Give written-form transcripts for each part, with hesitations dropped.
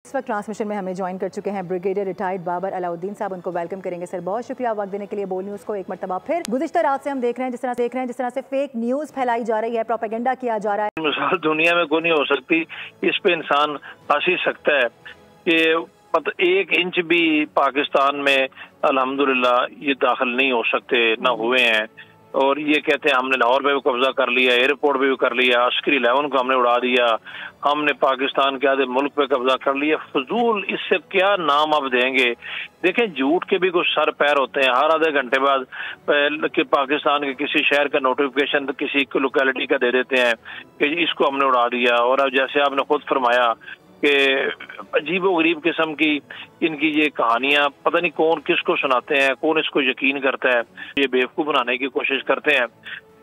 इस वक्त ट्रांसमिशन में हमें ज्वाइन कर चुके हैं ब्रिगेडियर रिटायर्ड बाबर अलाउद्दीन साहब। उनको वेलकम करेंगे। सर बहुत शुक्रिया वक्त देने के लिए बोल न्यूज़ को एक मरतबा फिर। गुज़िश्ता रात से हम देख रहे हैं जिस तरह से फेक न्यूज़ फैलाई जा रही है, प्रोपेगेंडा किया जा रहा है। मिसाल दुनिया में कोई नहीं हो सकती, इस पे इंसान हंस ही सकता है कि मतलब 1 इंच भी पाकिस्तान में अल्हम्दुलिल्लाह ये दाखिल नहीं हो सकते, ना हुए हैं। और ये कहते हैं हमने लाहौर पे भी कब्जा कर लिया, एयरपोर्ट पे भी कर लिया, अस्करी 11 को हमने उड़ा दिया, हमने पाकिस्तान के आधे मुल्क पे कब्जा कर लिया। फजूल, इससे क्या नाम आप देंगे? देखें, झूठ के भी कुछ सर पैर होते हैं। हर आधे घंटे बाद कि पाकिस्तान के किसी शहर का नोटिफिकेशन किसी लोकेलिटी का दे देते हैं कि इसको हमने उड़ा दिया। और अब जैसे आपने खुद फरमाया कि अजीबो गरीब किस्म की इनकी ये कहानियां, पता नहीं कौन किसको सुनाते हैं, कौन इसको यकीन करता है, ये बेवकूफ़ बनाने की कोशिश करते हैं।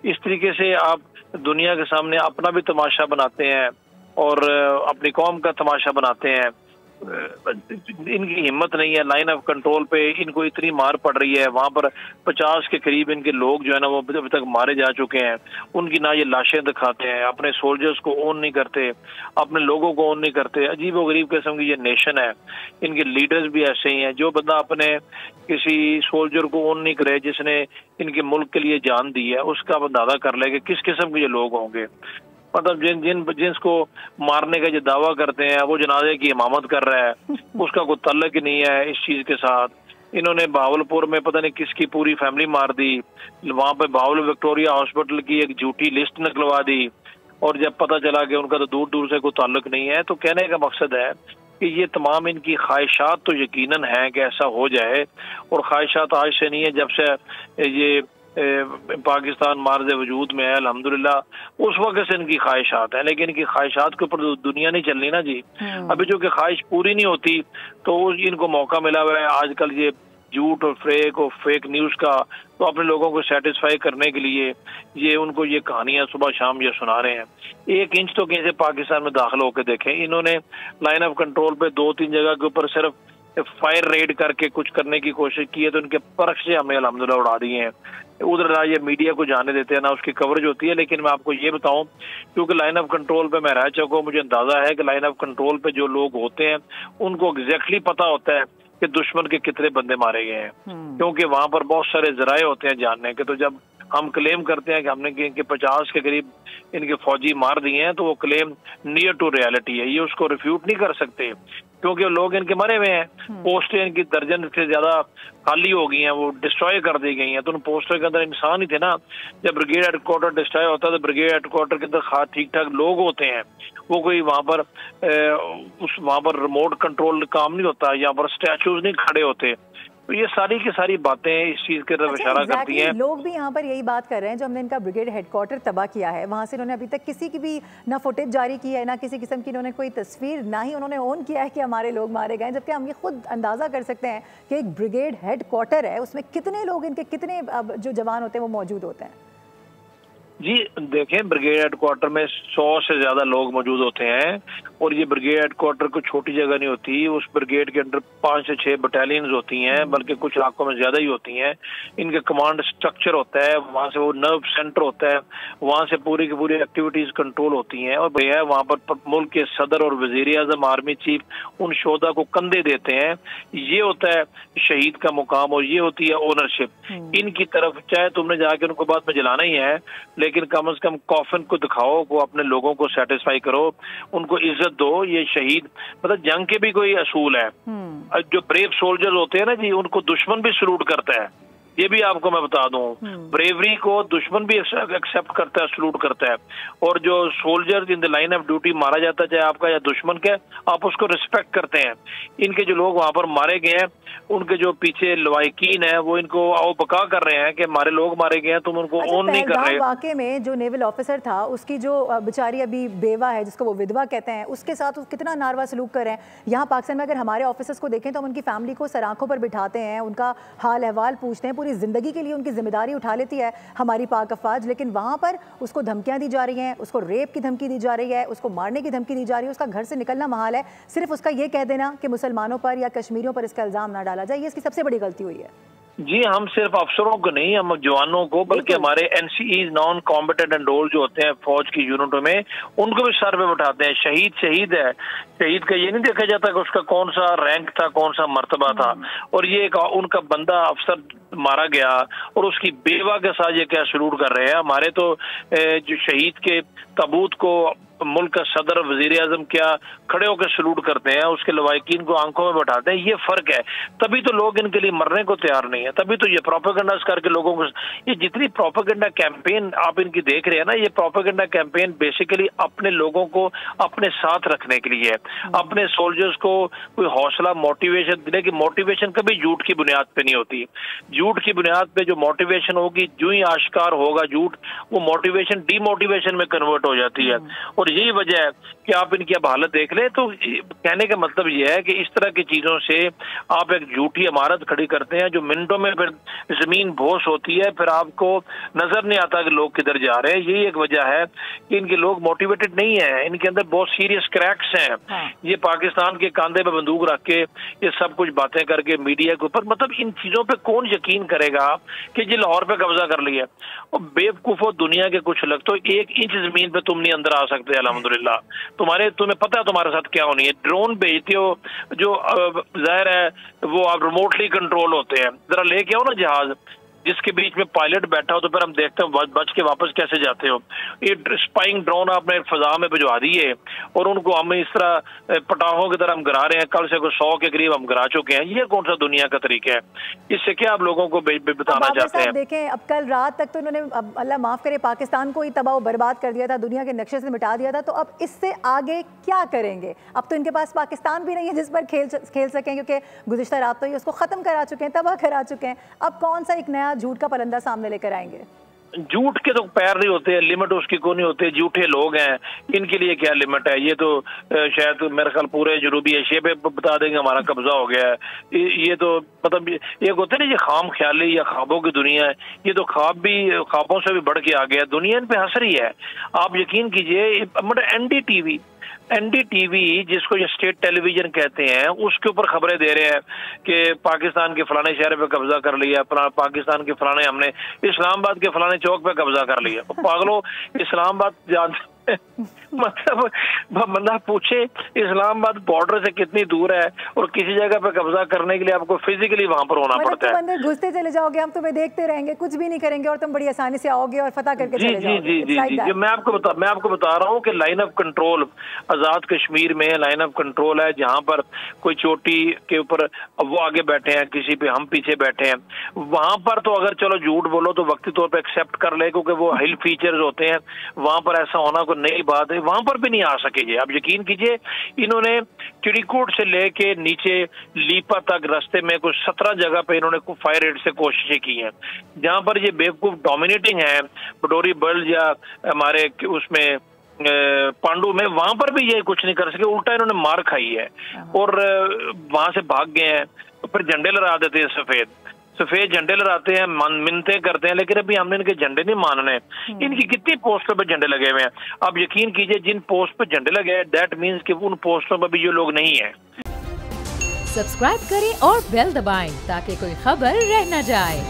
इस तरीके से आप दुनिया के सामने अपना भी तमाशा बनाते हैं और अपनी कौम का तमाशा बनाते हैं। इनकी हिम्मत नहीं है। लाइन ऑफ कंट्रोल पे इनको इतनी मार पड़ रही है, वहां पर 50 के करीब इनके लोग जो है ना वो अभी तक मारे जा चुके हैं। उनकी ना ये लाशें दिखाते हैं, अपने सोल्जर्स को ओन नहीं करते, अपने लोगों को ओन नहीं करते। अजीब व गरीब किस्म की ये नेशन है। इनके लीडर्स भी ऐसे ही हैं। जो बंदा अपने किसी सोल्जर को ओन नहीं करे, जिसने इनके मुल्क के लिए जान दी है, उसका आप अंदाजा कर ले कि किस किस्म के ये लोग होंगे। मतलब जिसको मारने का जो दावा करते हैं वो जनाजे की इमामत कर रहा है, उसका कोई तल्लक ही नहीं है इस चीज के साथ। इन्होंने भावलपुर में पता नहीं किसकी पूरी फैमिली मार दी, वहां पे भावल विक्टोरिया हॉस्पिटल की एक झूठी लिस्ट निकलवा दी, और जब पता चला कि उनका तो दूर दूर से कोई ताल्लुक नहीं है। तो कहने का मकसद है कि ये तमाम इनकी ख्वाहिशात तो यकीनन है कि ऐसा हो जाए, और ख्वाहिशात आज से नहीं है, जब से ये पाकिस्तान मार्ज़ वजूद में है अल्हम्दुलिल्लाह उस वक्त से इनकी ख्वाहिशात है। लेकिन इनकी ख्वाहिशात के ऊपर दुनिया नहीं चल रही ना जी। अभी जो कि ख्वाहिश पूरी नहीं होती तो इनको मौका मिला हुआ है आजकल ये झूठ और फेक न्यूज़ का, तो अपने लोगों को सेटिस्फाई करने के लिए ये उनको ये कहानियां सुबह शाम ये सुना रहे हैं। 1 इंच तो कैसे पाकिस्तान में दाखिल होकर देखें। इन्होंने लाइन ऑफ कंट्रोल पे 2-3 जगह के ऊपर सिर्फ फायर रेड करके कुछ करने की कोशिश की है, तो उनके परख से हमें अल्हम्दुलिल्लाह उड़ा दिए हैं। उधर ना ये मीडिया को जाने देते हैं, ना उसकी कवरेज होती है। लेकिन मैं आपको ये बताऊं, क्योंकि लाइन ऑफ कंट्रोल पे मैं रह चुका हूं, मुझे अंदाजा है कि लाइन ऑफ कंट्रोल पे जो लोग होते हैं उनको एग्जैक्टली पता होता है कि दुश्मन के कितने बंदे मारे गए हैं, क्योंकि वहां पर बहुत सारे जराए होते हैं जानने के। तो जब हम क्लेम करते हैं कि हमने इनके 50 के करीब इनके फौजी मार दिए हैं, तो वो क्लेम नियर टू रियलिटी है, ये उसको रिफ्यूट नहीं कर सकते, क्योंकि लोग इनके मरे हुए हैं। पोस्टें इनकी दर्जन से ज्यादा खाली हो गई हैं, वो डिस्ट्रॉय कर दी गई हैं। तो उन पोस्टर के अंदर इंसान ही थे ना। जब ब्रिगेड हेडक्वार्टर डिस्ट्रॉय होता है तो ब्रिगेड हेडक्वार्टर के अंदर ठीक ठाक लोग होते हैं, वो कोई वहां पर रिमोट कंट्रोल काम नहीं होता, यहाँ पर स्टैचूज नहीं खड़े होते। तो ये सारी की सारी बातें इस चीज के तरफ इशारा करती हैं। लोग भी यहाँ पर यही बात कर रहे हैं, जो हमने इनका ब्रिगेड हेडक्वार्टर तबाह किया है, वहाँ से इन्होंने अभी तक किसी की भी ना फुटेज जारी की है, ना किसी किस्म की इन्होंने कोई तस्वीर, ना ही उन्होंने ओन किया है कि हमारे लोग मारे गए। जबकि हम ये खुद अंदाजा कर सकते हैं कि एक ब्रिगेड हेडक्वार्टर है, उसमें कितने लोग, इनके कितने जो जवान होते हैं वो मौजूद होते हैं। जी देखें, ब्रिगेड हेडक्वार्टर में 100 से ज्यादा लोग मौजूद होते हैं, और ये ब्रिगेड हेडक्वार्टर कोई छोटी जगह नहीं होती। उस ब्रिगेड के अंदर 5 से 6 बटालियंस होती हैं, बल्कि कुछ इलाकों में ज्यादा ही होती हैं। इनका कमांड स्ट्रक्चर होता है, वहां से वो नर्व सेंटर होता है, वहां से पूरी की पूरी एक्टिविटीज कंट्रोल होती हैं। और भैया वहां पर मुल्क के सदर और वजीर आजम, आर्मी चीफ उन शोधा को कंधे देते हैं। ये होता है शहीद का मुकाम, और ये होती है ओनरशिप इनकी तरफ। चाहे तुमने जाके उनको बाद में जलाना ही है, लेकिन कम से कम कॉफन को दिखाओ, वो अपने लोगों को सेटिस्फाई करो, उनको इज्जत दो। ये शहीद मतलब जंग के भी कोई असूल है। जो ब्रेव सोल्जर्स होते हैं ना जी, उनको दुश्मन भी सलूट करता है। ये भी आपको मैं बता दूं, ब्रेवरी को दुश्मन भी एक्सेप्ट करता है, सलूट करता है। और जो soldier in the line of duty मारा जाता है, चाहे आपका या दुश्मन का, आप उसको रिस्पेक्ट करते हैं। इनके जो लोग वहां पर मारे गए हैं, उनके जो पीछे लवाकिन है, वो इनको आओ बका कर रहे हैं कि हमारे लोग मारे गए हैं, तुम उनको ओन नहीं कर रहे। वाकई में जो नेवल ऑफिसर था, उसकी जो बेचारी अभी बेवा है, जिसको वो विधवा कहते हैं, उसके साथ कितना नारवा सलूक कर रहे हैं। यहाँ पाकिस्तान में अगर हमारे ऑफिसर्स को देखें तो हम उनकी फैमिली को सराखों पर बिठाते हैं, उनका हाल अहवाल पूछते हैं, पूरी जिंदगी के लिए उनकी जिम्मेदारी उठा लेती है हमारी पाक अफवाज। लेकिन वहाँ पर उसको धमकियाँ दी जा रही हैं, उसको रेप की धमकी दी जा रही है, उसको मारने की धमकी दी जा रही है, उसका घर से निकलना महाल है। सिर्फ उसका ये कह देना कि मुसलमानों पर या कश्मीरियों पर इसका इल्ज़ाम ना डाला जाए, ये इसकी सबसे बड़ी गलती हुई है। جی ہم صرف افسروں کو نہیں، ہم جوانوں کو، بلکہ ہمارے NCEs نان کامبیٹنٹ انرول جو ہوتے ہیں فوج کی یونٹوں میں، ان کو بھی سر پہ بٹھاتے ہیں. شہید ہے، شہید کا یہ نہیں دیکھا جاتا کہ اس کا کون سا رینک تھا، کون سا مرتبہ تھا، اور یہ ان کا بندہ افسر مارا گیا اور اس کی بیوہ کے ساتھ یہ کیا سلوٹ کر رہے ہیں. ہمارے تو جو شہید کے تابوت کو ملک کا صدر وزیر اعظم کیا کھڑے ہو کے سلوٹ کرتے ہیں، اس کے لواحقین کو آنکھوں میں بٹھاتے ہیں. یہ فرق ہے. تبھی تو لوگ ان کے لیے مرنے کو تیار نہیں ہے. تبھی تو یہ پروپیگنڈا کر کے لوگوں کو، یہ جتنی پروپیگنڈا کیمپین آپ ان کی دیکھ رہے ہیں نا، یہ پروپیگنڈا کیمپین بیسیکلی اپنے لوگوں کو اپنے ساتھ رکھنے کے لیے ہے، اپنے سولجرز کو کوئی حوصلہ موٹیویشن دینے کی. موٹیویشن کبھی جھوٹ کی بنیاد پہ نہیں ہوتی. جھوٹ کی بنیاد پہ جو موٹیویشن ہوگی، جو ہی آشکار ہوگا جھوٹ، وہ موٹیویشن ڈی موٹیویشن میں کنورٹ ہو جاتی ہے. اور یہی وجہ ہے کہ آپ ان کی اب حالت دیکھ لیں. تو کہنے کا مطلب یہ ہے کہ اس طرح کی چیزوں سے آپ ایک جھوٹی عمارت کھڑی کرتے ہیں جو منٹوں میں پھر زمین بھوس ہوتی ہے، پھر آپ کو نظر نہیں آتا کہ لوگ کدھر جا رہے ہیں. یہی ایک وجہ ہے کہ ان کے لوگ موٹیویٹڈ نہیں ہیں، ان کے اندر بہت سیریس کریکس ہیں. یہ پاکستان کے کاندھے پہ بندوق رکھ کے یہ سب کچھ باتیں کر کے میڈیا کے اوپر، مطلب ان چیزوں پہ کون یقین کرے گا کہ جی لاہور پہ قبضہ کر لیا. اور بیوقوفو دنیا کے کچھ لگ تو 1 انچ زمین پہ تم نہیں اندر آ سکتے. الحمدللہ تمہیں پتہ ہے تمہارے ساتھ کیا ہونی ہے. ڈرون بھیجتے ہو جو ظاہر ہے وہ آپ ریموٹلی کنٹرول ہوتے ہیں. ذرا لے کے آؤ نا جہاز جس کے بیچ میں پائلٹ بیٹھا ہو، تو پھر ہم دیکھتے ہیں بچ کے واپس کیسے جاتے ہو. یہ اسپائنگ ڈرون آپ نے فضا میں بھجوا دیے اور ان کو ہم اس طرح پٹاخوں کی طرح ہم گرا رہے ہیں. کل سے 100 کے قریب ہم گرا چکے ہیں. یہ کون سا دنیا کا طریقہ ہے؟ اس سے کیا آپ لوگوں کو بتانا چاہتے ہیں؟ دیکھیں اب کل رات تک تو انہوں نے اللہ معاف کرے پاکستان کو ہی تباہ و برباد کر دیا تھا، دنیا کے نقشے سے مٹا دیا تھا. تو اب اس سے آگے کیا کریں گے؟ اب تو ان کے پاس پاکستان بھی نہیں ہے جس پر کھیل سکیں، کیونکہ گزشتہ رات تو ہی اس کو ختم کرا چکے ہیں، تباہ کرا چکے ہیں. اب کون سا ایک نیا جھوٹ کا پرندہ سامنے لے کر آئیں گے؟ جھوٹ کے تو پیر نہیں ہوتے، لمٹ اس کی کوئی نہیں ہوتے. جھوٹے لوگ ہیں، ان کے لیے کیا لمٹ ہے؟ یہ تو شاید میرے خیال پورے جنوبی ایشیا پہ بتا دیں گے ہمارا قبضہ ہو گیا ہے. یہ تو مطلب ایک ہوتا ہے نا یہ خام خیالی یا خوابوں کی دنیا ہے. یہ تو خوابوں سے بھی بڑھ کے آ گیا. دنیا ان پہ ہنس رہی ہے. آپ یقین کیجئے این ڈی ٹی وی جس کو یہ اسٹیٹ ٹیلی ویژن کہتے ہیں، اس کے اوپر خبریں دے رہے ہیں کہ پاکستان کے فلانے شہر پہ قبضہ کر لیا، پاکستان کے فلانے، ہم نے اسلام آباد کے فلانے چوک پہ قبضہ کر لیا. پاگلو، اسلام آباد جانتے مطلب بندہ پوچھے اسلام آباد بارڈر سے کتنی دور ہے اور کسی جگہ پہ قبضہ کرنے کے لیے آپ کو فزیکلی وہاں پر ہونا پڑتا ہے. بندے گھستے چلے جاؤ گے، ہم تمہیں دیکھتے رہیں گے، کچھ بھی نہیں کریں گے اور تم بڑی آسانی سے آؤ گے اور فتح کر کے چلے جاؤ گے. جی میں آپ کو بتا رہا ہوں کہ line of control Azad Kashmir میں لائن آف کنٹرول ہے. جہاں پر کوئی چوٹی کے اوپر وہ آگے بیٹھے ہیں، کسی پہ ہم پیچھے بیٹھے ہیں، وہاں پر تو اگر چلو جھوٹ بولو تو وقتی طور پہ ایکسیپٹ کر لے، کیونکہ وہ ہل فیچرز ہوتے ہیں. وہاں پر ایسا ہونا کوئی نئی بات ہے، وہاں پر بھی نہیں آ سکے. آپ یقین کیجئے انہوں نے چڑی کوٹ سے لے کے نیچے لیپا تک رستے میں کچھ 17 جگہ پہ انہوں نے فائر ریٹ سے کوششیں کی ہیں. جہاں پر یہ بیوقوف ڈومینیٹنگ ہے، پٹوری بلج یا ہمارے اس میں پانڈو میں، وہاں پر بھی یہ کچھ نہیں کر سکے. الٹا انہوں نے مار کھائی ہے اور وہاں سے بھاگ گئے ہیں. پھر جھنڈے لہرا دیتے ہیں، سفید جھنڈے لہراتے ہیں، منتیں کرتے ہیں، لیکن ابھی ہم نے ان کے جھنڈے نہیں ماننے. ان کی کتنی پوسٹوں پہ جھنڈے لگے ہوئے ہیں. آپ یقین کیجئے جن پوسٹ پہ جھنڈے لگے ہیں دیٹ مینس کہ ان پوسٹوں پہ بھی یہ لوگ نہیں ہیں. سبسکرائب کریں اور بیل دبائیں تاکہ کوئی خبر رہ نہ جائے.